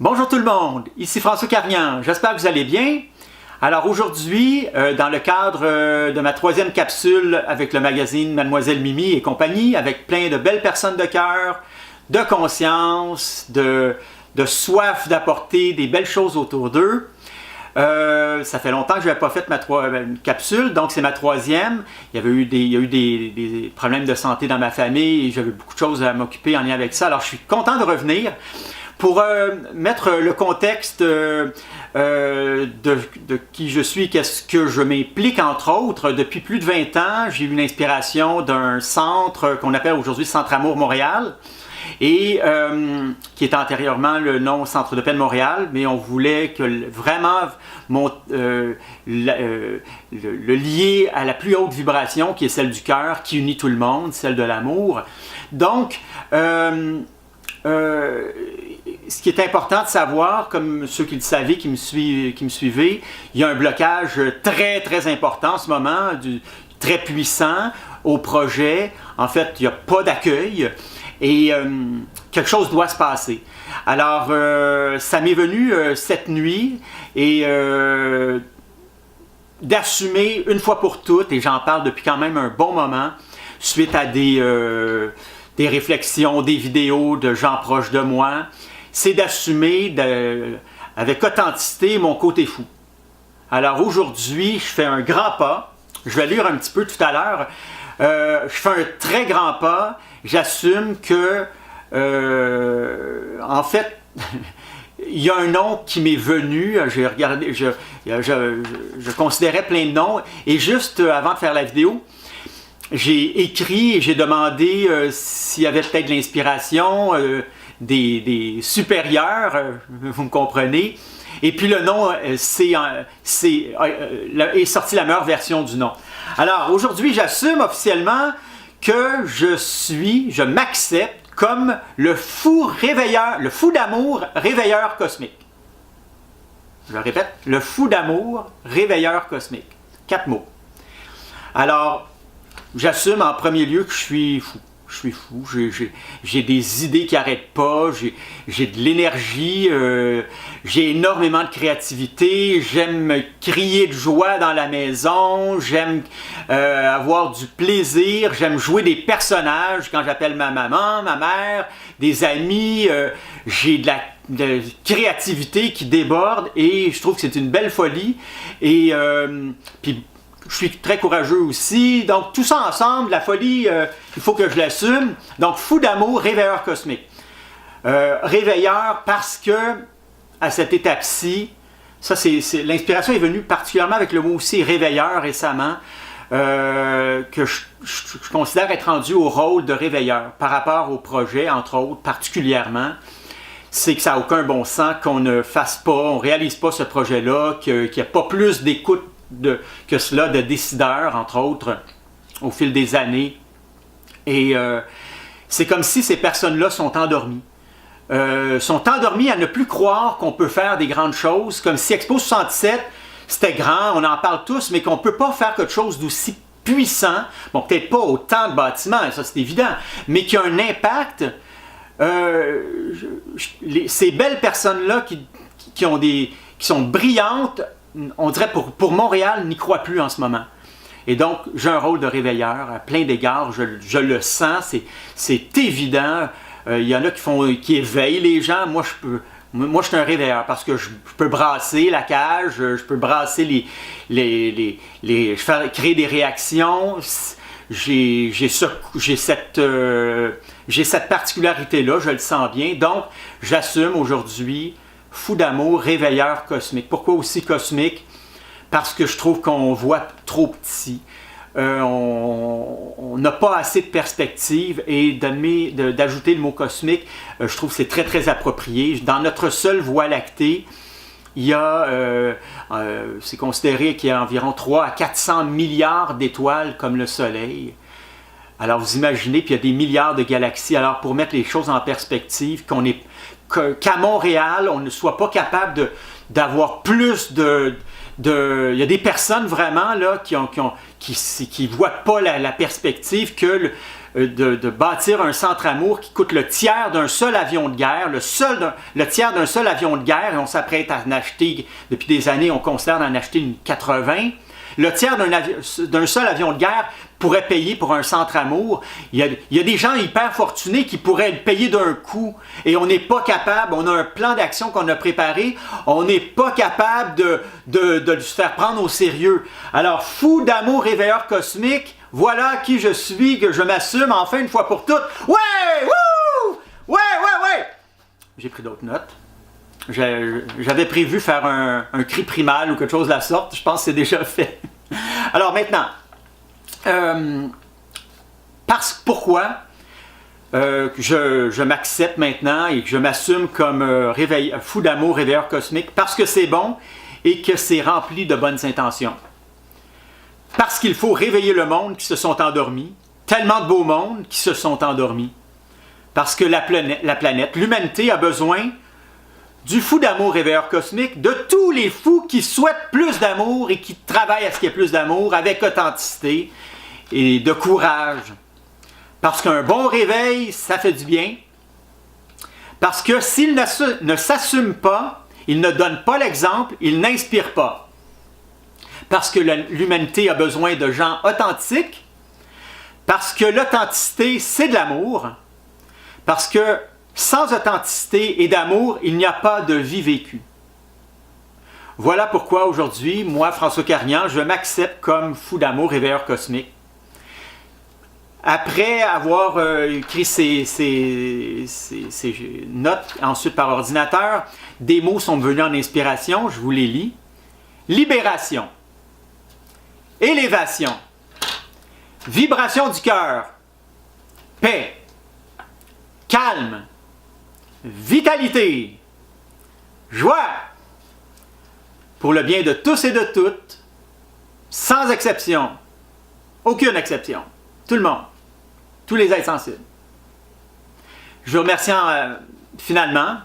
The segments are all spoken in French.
Bonjour tout le monde, ici François Carignan, j'espère que vous allez bien. Alors aujourd'hui, dans le cadre de ma troisième capsule avec le magazine Mademoiselle Mimi et compagnie, avec plein de belles personnes de cœur, de conscience, de soif d'apporter des belles choses autour d'eux. Ça fait longtemps que je n'avais pas fait une capsule, donc c'est ma troisième. Il y a eu des problèmes de santé dans ma famille et j'avais beaucoup de choses à m'occuper en lien avec ça. Alors je suis content de revenir pour mettre le contexte de qui je suis, qu'est-ce que je m'implique entre autres. Depuis plus de 20 ans, j'ai eu l'inspiration d'un centre qu'on appelle aujourd'hui Centre Amour Montréal. Et qui est antérieurement le nom Centre de paix de Montréal, mais on voulait que vraiment le lier à la plus haute vibration, qui est celle du cœur, qui unit tout le monde, celle de l'amour. Donc, ce qui est important de savoir, comme ceux qui le savaient, qui me suivaient, il y a un blocage très très important en ce moment, très puissant au projet. En fait, il n'y a pas d'accueil. Et quelque chose doit se passer. Alors, ça m'est venu cette nuit et d'assumer une fois pour toutes, et j'en parle depuis quand même un bon moment, suite à des réflexions, des vidéos de gens proches de moi, c'est d'assumer avec authenticité mon côté fou. Alors aujourd'hui, je fais un grand pas, je vais lire un petit peu tout à l'heure, je fais un très grand pas. J'assume que, en fait, il y a un nom qui m'est venu, j'ai regardé, je considérais plein de noms, et juste avant de faire la vidéo, j'ai écrit et j'ai demandé s'il y avait peut-être de l'inspiration, des supérieurs, vous me comprenez, et puis le nom est sorti la meilleure version du nom. Alors aujourd'hui, j'assume officiellement que je m'accepte comme le fou d'amour réveilleur cosmique. Je le répète, le fou d'amour réveilleur cosmique. 4 mots. Alors, j'assume en premier lieu que je suis fou. Je suis fou, j'ai des idées qui n'arrêtent pas, j'ai de l'énergie, j'ai énormément de créativité, j'aime crier de joie dans la maison, j'aime avoir du plaisir, j'aime jouer des personnages quand j'appelle ma maman, ma mère, des amis, j'ai de la créativité qui déborde et je trouve que c'est une belle folie. Et puis, je suis très courageux aussi. Donc, tout ça ensemble, la folie, il faut que je l'assume. Donc, fou d'amour, réveilleur cosmique. Réveilleur parce que, à cette étape-ci, ça, l'inspiration est venue particulièrement avec le mot aussi réveilleur récemment, que je considère être rendu au rôle de réveilleur par rapport au projet, entre autres, particulièrement. C'est que ça n'a aucun bon sens qu'on ne fasse pas, on ne réalise pas ce projet-là, qu'il n'y a pas plus d'écoute que cela, de décideurs, entre autres, au fil des années. Et c'est comme si ces personnes-là sont endormies. Sont endormies à ne plus croire qu'on peut faire des grandes choses, comme si Expo 67, c'était grand, on en parle tous, mais qu'on ne peut pas faire quelque chose d'aussi puissant, bon, peut-être pas autant de bâtiments, ça c'est évident, mais qui a un impact. Ces belles personnes-là qui sont brillantes, on dirait pour Montréal, n'y croit plus en ce moment. Et donc, j'ai un rôle de réveilleur à plein d'égards, je le sens, c'est évident. Il y en a qui éveillent les gens, moi je suis un réveilleur parce que je peux brasser la cage, je peux brasser créer des réactions. J'ai cette particularité-là, je le sens bien. Donc, j'assume aujourd'hui fou d'amour, réveilleur cosmique. Pourquoi aussi cosmique? Parce que je trouve qu'on voit trop petit. On n'a pas assez de perspective et d'ajouter le mot cosmique, je trouve que c'est très très approprié. Dans notre seule voie lactée, il y a, c'est considéré qu'il y a environ 3 à 400 milliards d'étoiles comme le Soleil. Alors vous imaginez, puis il y a des milliards de galaxies. Alors pour mettre les choses en perspective, qu'à Montréal, on ne soit pas capable d'avoir plus il y a des personnes vraiment là, qui voient pas la perspective que de bâtir un centre amour qui coûte le tiers d'un seul avion de guerre, le tiers d'un seul avion de guerre, et on s'apprête à en acheter, depuis des années, on considère d'en acheter une 80. Le tiers d'un seul avion de guerre pourrait payer pour un centre amour. Il y a des gens hyper fortunés qui pourraient le payer d'un coup. Et on n'est pas capable, on a un plan d'action qu'on a préparé, on n'est pas capable de se faire prendre au sérieux. Alors, fou d'amour réveilleur cosmique, voilà qui je suis, que je m'assume enfin une fois pour toutes. Ouais! Wouh! Ouais, ouais, ouais! J'ai pris d'autres notes. J'avais prévu faire un cri primal ou quelque chose de la sorte. Je pense que c'est déjà fait. Alors maintenant, pourquoi je m'accepte maintenant et que je m'assume comme fou d'amour, réveilleur cosmique? Parce que c'est bon et que c'est rempli de bonnes intentions. Parce qu'il faut réveiller le monde qui se sont endormis. Tellement de beaux mondes qui se sont endormis. Parce que la planète, l'humanité a besoin du fou d'amour réveilleur cosmique, de tous les fous qui souhaitent plus d'amour et qui travaillent à ce qu'il y ait plus d'amour avec authenticité et de courage. Parce qu'un bon réveil, ça fait du bien. Parce que s'il ne s'assume pas, il ne donne pas l'exemple, il n'inspire pas. Parce que l'humanité a besoin de gens authentiques. Parce que l'authenticité, c'est de l'amour. Parce que sans authenticité et d'amour, il n'y a pas de vie vécue. Voilà pourquoi aujourd'hui, moi, François Carignan, je m'accepte comme fou d'amour, réveilleur cosmique. Après avoir écrit ces notes, ensuite par ordinateur, des mots sont venus en inspiration, je vous les lis. Libération, élévation, vibration du cœur, paix, calme, vitalité, joie, pour le bien de tous et de toutes, sans exception, aucune exception, tout le monde, tous les êtres sensibles. Je vous remercie finalement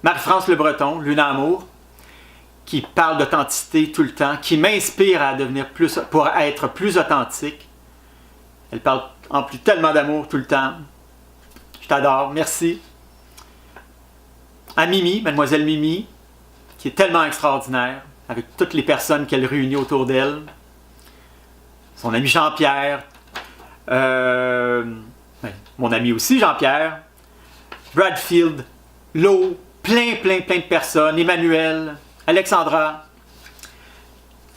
Marie-France Le Breton, Luna Amour, qui parle d'authenticité tout le temps, qui m'inspire à devenir pour être plus authentique. Elle parle en plus tellement d'amour tout le temps. Je t'adore, merci. À Mimi, mademoiselle Mimi, qui est tellement extraordinaire, avec toutes les personnes qu'elle réunit autour d'elle. Son ami Jean-Pierre, mon ami aussi Jean-Pierre, Bradfield, Lo, plein de personnes, Emmanuel, Alexandra,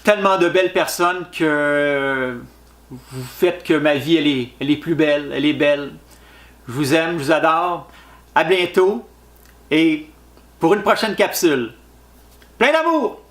tellement de belles personnes que vous faites que ma vie, elle est plus belle, elle est belle. Je vous aime, je vous adore. À bientôt et pour une prochaine capsule. Plein d'amour!